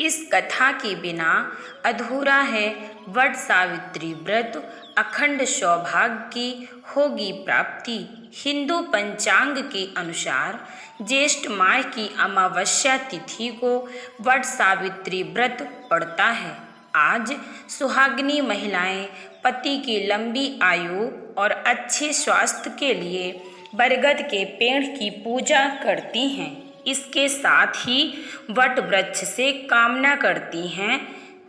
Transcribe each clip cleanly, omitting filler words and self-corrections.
इस कथा के बिना अधूरा है वट सावित्री व्रत। अखंड सौभाग्य की होगी प्राप्ति। हिंदू पंचांग के अनुसार ज्येष्ठ माह की अमावस्या तिथि को वट सावित्री व्रत पड़ता है। आज सुहागिनी महिलाएं पति की लंबी आयु और अच्छे स्वास्थ्य के लिए बरगद के पेड़ की पूजा करती हैं। इसके साथ ही वट वृक्ष से कामना करती हैं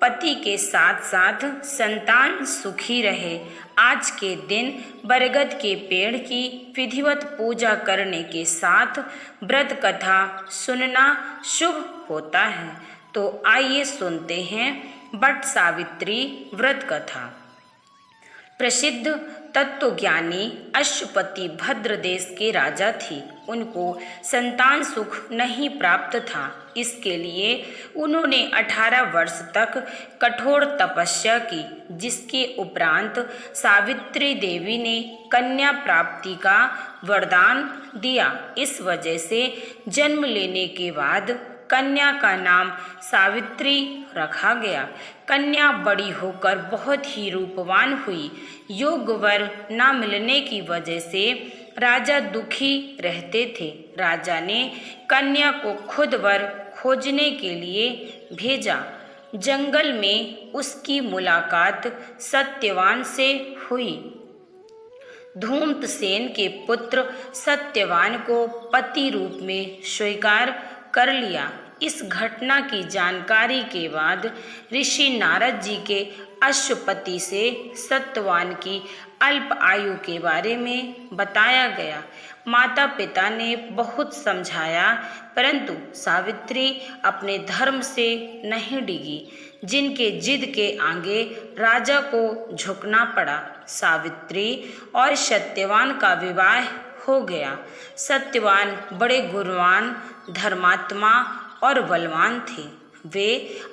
पति के साथ साथ संतान सुखी रहे। आज के दिन बरगद के पेड़ की विधिवत पूजा करने के साथ व्रत कथा सुनना शुभ होता है। तो आइए सुनते हैं वट सावित्री व्रत कथा। प्रसिद्ध तत्वज्ञानी अश्वपति भद्र देश के राजा थे। उनको संतान सुख नहीं प्राप्त था। इसके लिए उन्होंने 18 वर्ष तक कठोर तपस्या की, जिसके उपरांत सावित्री देवी ने कन्या प्राप्ति का वरदान दिया। इस वजह से जन्म लेने के बाद कन्या का नाम सावित्री रखा गया। कन्या बड़ी होकर बहुत ही रूपवान हुई। योग्य वर न मिलने की वजह से राजा दुखी रहते थे। राजा ने कन्या को खुद वर खोजने के लिए भेजा। जंगल में उसकी मुलाकात सत्यवान से हुई। धूम्रसेन के पुत्र सत्यवान को पति रूप में स्वीकार कर लिया। इस घटना की जानकारी के बाद ऋषि नारद जी के अश्वपति से सत्यवान की अल्प आयु के बारे में बताया गया। माता पिता ने बहुत समझाया, परंतु सावित्री अपने धर्म से नहीं डिगी, जिनके जिद के आगे राजा को झुकना पड़ा। सावित्री और सत्यवान का विवाह हो गया। सत्यवान बड़े गुणवान, धर्मात्मा और बलवान थे। वे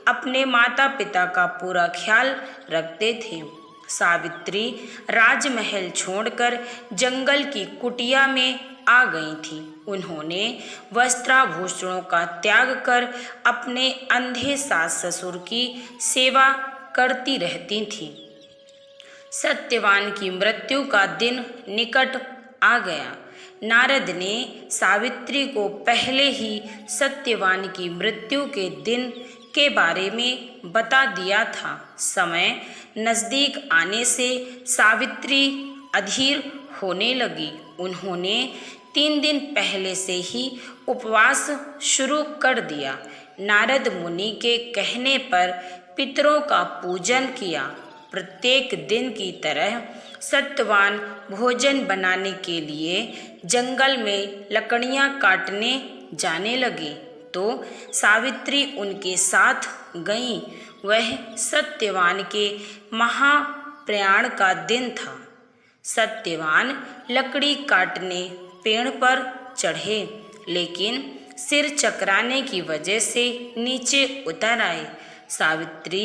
अपने माता पिता का पूरा ख्याल रखते थे। सावित्री राजमहल छोड़कर जंगल की कुटिया में आ गई थी। उन्होंने वस्त्राभूषणों का त्याग कर अपने अंधे सास ससुर की सेवा करती रहती थी। सत्यवान की मृत्यु का दिन निकट आ गया। नारद ने सावित्री को पहले ही सत्यवान की मृत्यु के दिन के बारे में बता दिया था। समय नज़दीक आने से सावित्री अधीर होने लगी। उन्होंने 3 दिन पहले से ही उपवास शुरू कर दिया। नारद मुनि के कहने पर पितरों का पूजन किया। प्रत्येक दिन की तरह सत्यवान भोजन बनाने के लिए जंगल में लकड़ियां काटने जाने लगे, तो सावित्री उनके साथ गईं। वह सत्यवान के महाप्रयाण का दिन था। सत्यवान लकड़ी काटने पेड़ पर चढ़े, लेकिन सिर चकराने की वजह से नीचे उतर आए। सावित्री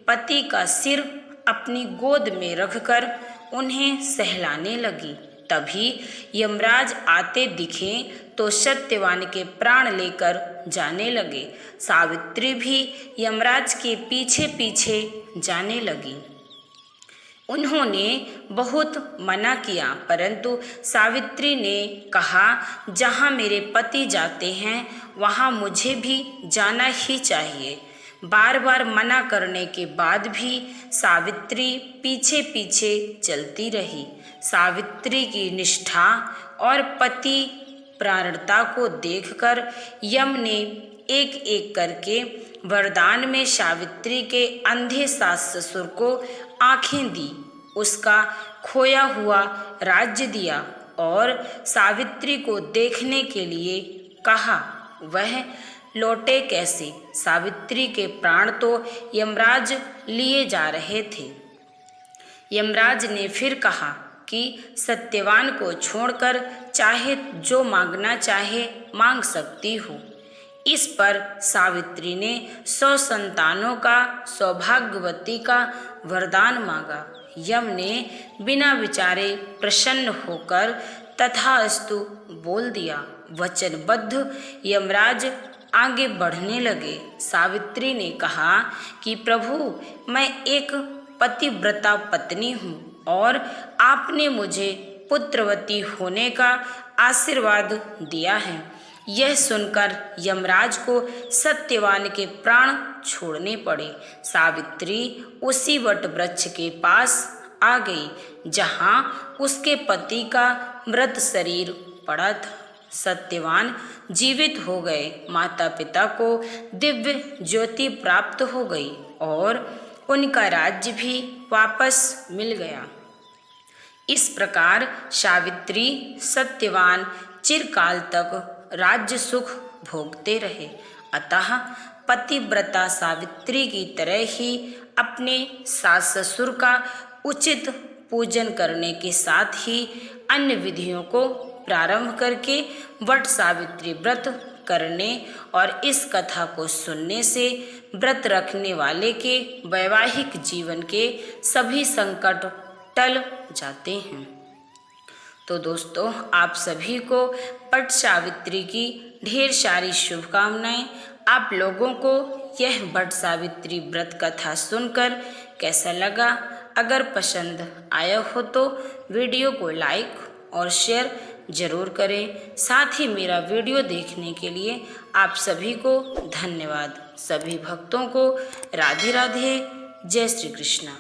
पति का सिर अपनी गोद में रखकर उन्हें सहलाने लगी। तभी यमराज आते दिखे तो सत्यवान के प्राण लेकर जाने लगे। सावित्री भी यमराज के पीछे पीछे जाने लगी। उन्होंने बहुत मना किया, परंतु सावित्री ने कहा, जहाँ मेरे पति जाते हैं वहाँ मुझे भी जाना ही चाहिए। बार बार मना करने के बाद भी सावित्री पीछे पीछे चलती रही। सावित्री की निष्ठा और पति प्राणता को देखकर यम ने एक एक करके वरदान में सावित्री के अंधे सास ससुर को आंखें दी, उसका खोया हुआ राज्य दिया और सावित्री को देखने के लिए कहा। वह लौटे कैसे? सावित्री के प्राण तो यमराज लिए जा रहे थे। यमराज ने फिर कहा कि सत्यवान को छोड़कर चाहे जो मांगना चाहे मांग सकती हो। इस पर सावित्री ने 100 संतानों का, सौभाग्यवती का वरदान मांगा। यम ने बिना विचारे प्रसन्न होकर तथास्तु बोल दिया। वचनबद्ध यमराज आगे बढ़ने लगे। सावित्री ने कहा कि प्रभु, मैं एक पतिव्रता पत्नी हूँ और आपने मुझे पुत्रवती होने का आशीर्वाद दिया है। यह सुनकर यमराज को सत्यवान के प्राण छोड़ने पड़े। सावित्री उसी वट वृक्ष के पास आ गई जहाँ उसके पति का मृत शरीर पड़ा था। सत्यवान जीवित हो गए। माता पिता को दिव्य ज्योति प्राप्त हो गई और उनका राज्य भी वापस मिल गया। इस प्रकार सावित्री सत्यवान चिरकाल तक राज्य सुख भोगते रहे। अतः पतिव्रता सावित्री की तरह ही अपने सास ससुर का उचित पूजन करने के साथ ही अन्य विधियों को प्रारंभ करके वट सावित्री व्रत करने और इस कथा को सुनने से व्रत रखने वाले के वैवाहिक जीवन के सभी संकट टल जाते हैं। तो दोस्तों, आप सभी को वट सावित्री की ढेर सारी शुभकामनाएं। आप लोगों को यह वट सावित्री व्रत कथा सुनकर कैसा लगा? अगर पसंद आया हो तो वीडियो को लाइक और शेयर जरूर करें। साथ ही मेरा वीडियो देखने के लिए आप सभी को धन्यवाद। सभी भक्तों को राधे राधे, जय श्री कृष्णा।